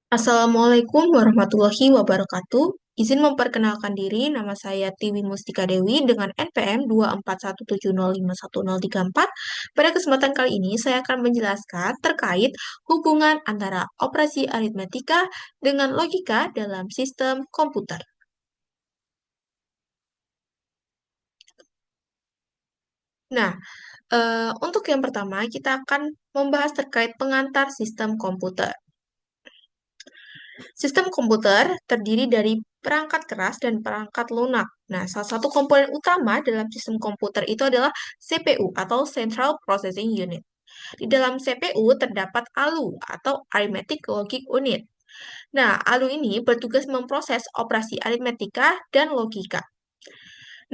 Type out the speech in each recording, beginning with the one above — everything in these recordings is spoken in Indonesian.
Assalamualaikum warahmatullahi wabarakatuh. Izin memperkenalkan diri, nama saya Tiwi Mustika Dewi dengan NPM 24170510034. Pada kesempatan kali ini, saya akan menjelaskan terkait hubungan antara operasi aritmetika dengan logika dalam sistem komputer. Nah, untuk yang pertama, kita akan membahas terkait pengantar sistem komputer. Sistem komputer terdiri dari perangkat keras dan perangkat lunak. Nah, salah satu komponen utama dalam sistem komputer itu adalah CPU atau Central Processing Unit. Di dalam CPU terdapat ALU atau Arithmetic Logic Unit. Nah, ALU ini bertugas memproses operasi aritmetika dan logika.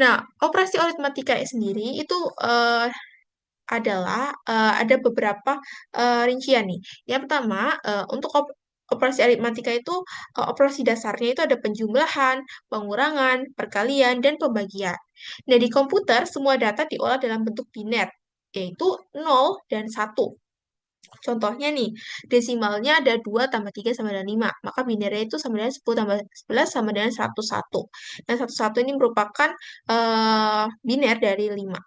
Nah, operasi aritmetika sendiri itu ada beberapa rincian nih. Yang pertama, untuk operasi aritmatika itu operasi dasarnya itu ada penjumlahan, pengurangan, perkalian, dan pembagian. Nah, di komputer semua data diolah dalam bentuk biner, yaitu 0 dan 1. Contohnya nih, desimalnya ada 2 tambah 3 sama dengan 5. Maka binernya itu sama dengan 10 tambah 11 sama dengan 101. Dan 101 ini merupakan biner dari 5.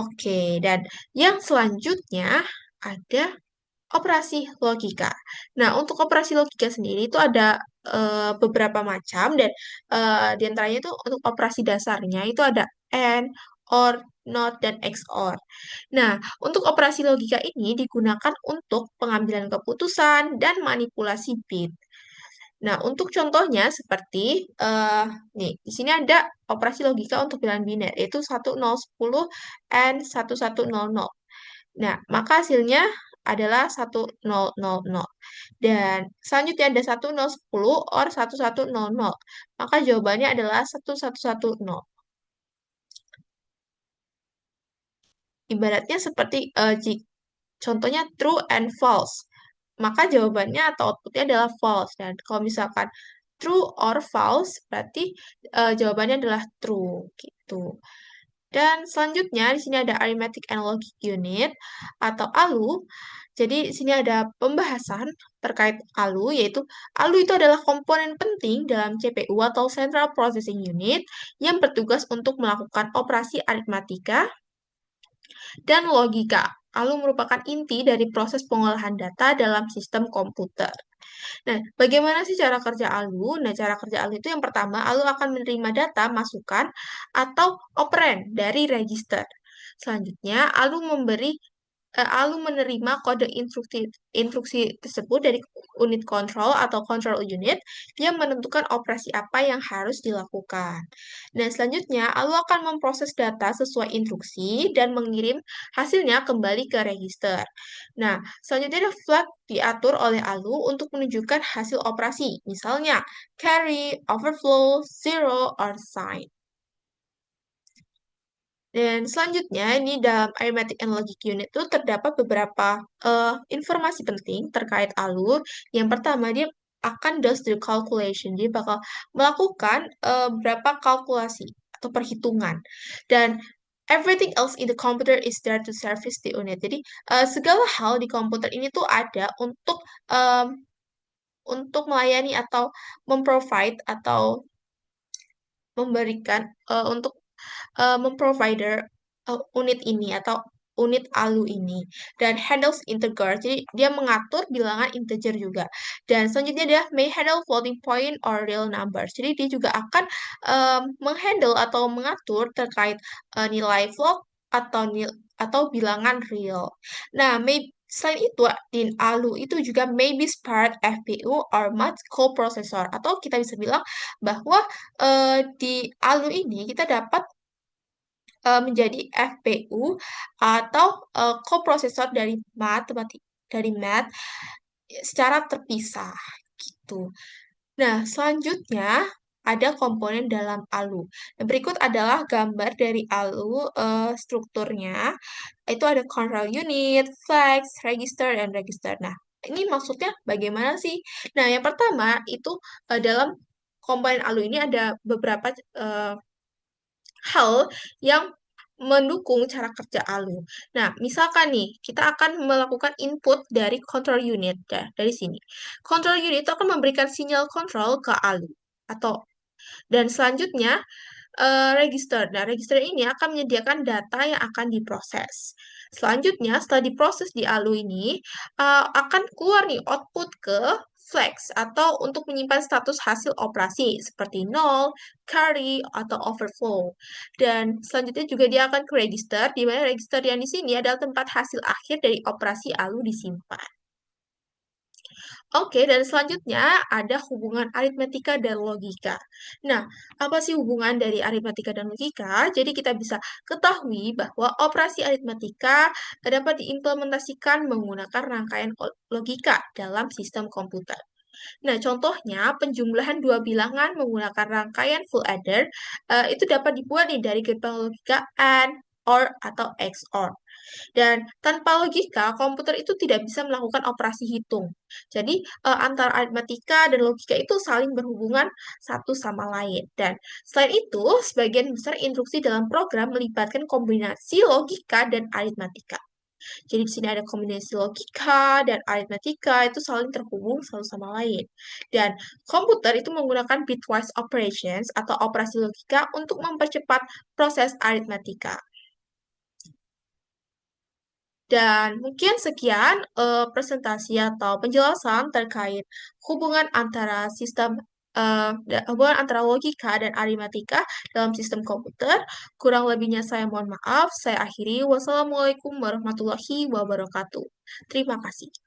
Oke, dan yang selanjutnya ada operasi logika. Nah, untuk operasi logika sendiri itu ada beberapa macam dan di antaranya itu untuk operasi dasarnya itu ada AND, OR, NOT, dan XOR. Nah, untuk operasi logika ini digunakan untuk pengambilan keputusan dan manipulasi bit. Nah, untuk contohnya seperti nih, di sini ada operasi logika untuk bilangan biner, yaitu 1010 and 1100. Nah, maka hasilnya adalah 1000. Dan selanjutnya ada 1010 or 1100. Maka jawabannya adalah 1110. Ibaratnya seperti contohnya true and false. Maka jawabannya atau outputnya adalah false. Dan kalau misalkan true or false, berarti jawabannya adalah true gitu. Dan selanjutnya di sini ada arithmetic and logic unit atau ALU. Jadi di sini ada pembahasan terkait ALU, yaitu ALU itu adalah komponen penting dalam CPU atau Central Processing Unit yang bertugas untuk melakukan operasi aritmatika dan logika. ALU merupakan inti dari proses pengolahan data dalam sistem komputer. Nah, bagaimana sih cara kerja ALU? Nah, cara kerja ALU itu yang pertama, ALU akan menerima data masukan atau operan dari register. Selanjutnya, ALU menerima kode instruksi tersebut dari unit kontrol atau control unit yang menentukan operasi apa yang harus dilakukan. Dan selanjutnya, ALU akan memproses data sesuai instruksi dan mengirim hasilnya kembali ke register. Nah, selanjutnya ada flag diatur oleh ALU untuk menunjukkan hasil operasi, misalnya carry, overflow, zero, or sign. Dan selanjutnya, ini dalam Arithmetic and Logic Unit itu terdapat beberapa informasi penting terkait alur. Yang pertama, dia akan does the calculation. Dia bakal melakukan berapa kalkulasi atau perhitungan. Dan everything else in the computer is there to service the unit. Jadi, segala hal di komputer ini tuh ada untuk melayani atau memprovide atau memberikan untuk memprovider unit ini atau unit ALU ini dan handles integer. Jadi dia mengatur bilangan integer juga. Dan selanjutnya dia may handle floating point or real numbers. Jadi dia juga akan menghandle atau mengatur terkait nilai float atau bilangan real. Nah, selain itu, di ALU itu juga maybe spared FPU or math coprocessor atau kita bisa bilang bahwa di ALU ini kita dapat menjadi FPU atau koprosesor dari math secara terpisah gitu. Nah, selanjutnya ada komponen dalam ALU. Nah, berikut adalah gambar dari ALU strukturnya. Itu ada control unit, flags, register, dan register. Nah, ini maksudnya bagaimana sih? Nah, yang pertama itu dalam komponen ALU ini ada beberapa hal yang mendukung cara kerja ALU. Nah, misalkan nih, kita akan melakukan input dari control unit ya, dari sini. Control unit itu akan memberikan sinyal kontrol ke ALU atau dan selanjutnya register. Nah, register ini akan menyediakan data yang akan diproses. Selanjutnya, setelah diproses di ALU ini, akan keluar nih output ke flags atau untuk menyimpan status hasil operasi seperti null, carry, atau overflow. Dan selanjutnya juga dia akan ke register, di mana register yang di sini adalah tempat hasil akhir dari operasi ALU disimpan. Oke, dan selanjutnya ada hubungan aritmetika dan logika. Nah, apa sih hubungan dari aritmetika dan logika? Jadi kita bisa ketahui bahwa operasi aritmetika dapat diimplementasikan menggunakan rangkaian logika dalam sistem komputer. Nah, contohnya penjumlahan dua bilangan menggunakan rangkaian full adder itu dapat dibuat nih dari gerbang logika AND, OR, atau XOR. Dan tanpa logika, komputer itu tidak bisa melakukan operasi hitung. Jadi, antara aritmatika dan logika itu saling berhubungan satu sama lain. Dan selain itu, sebagian besar instruksi dalam program melibatkan kombinasi logika dan aritmatika. Jadi di sini ada kombinasi logika dan aritmatika itu saling terhubung satu sama lain. Dan komputer itu menggunakan bitwise operations atau operasi logika untuk mempercepat proses aritmatika. Dan mungkin sekian presentasi atau penjelasan terkait hubungan antara hubungan antara logika dan aritmatika dalam sistem komputer. Kurang lebihnya saya mohon maaf. Saya akhiri. Wassalamualaikum warahmatullahi wabarakatuh. Terima kasih.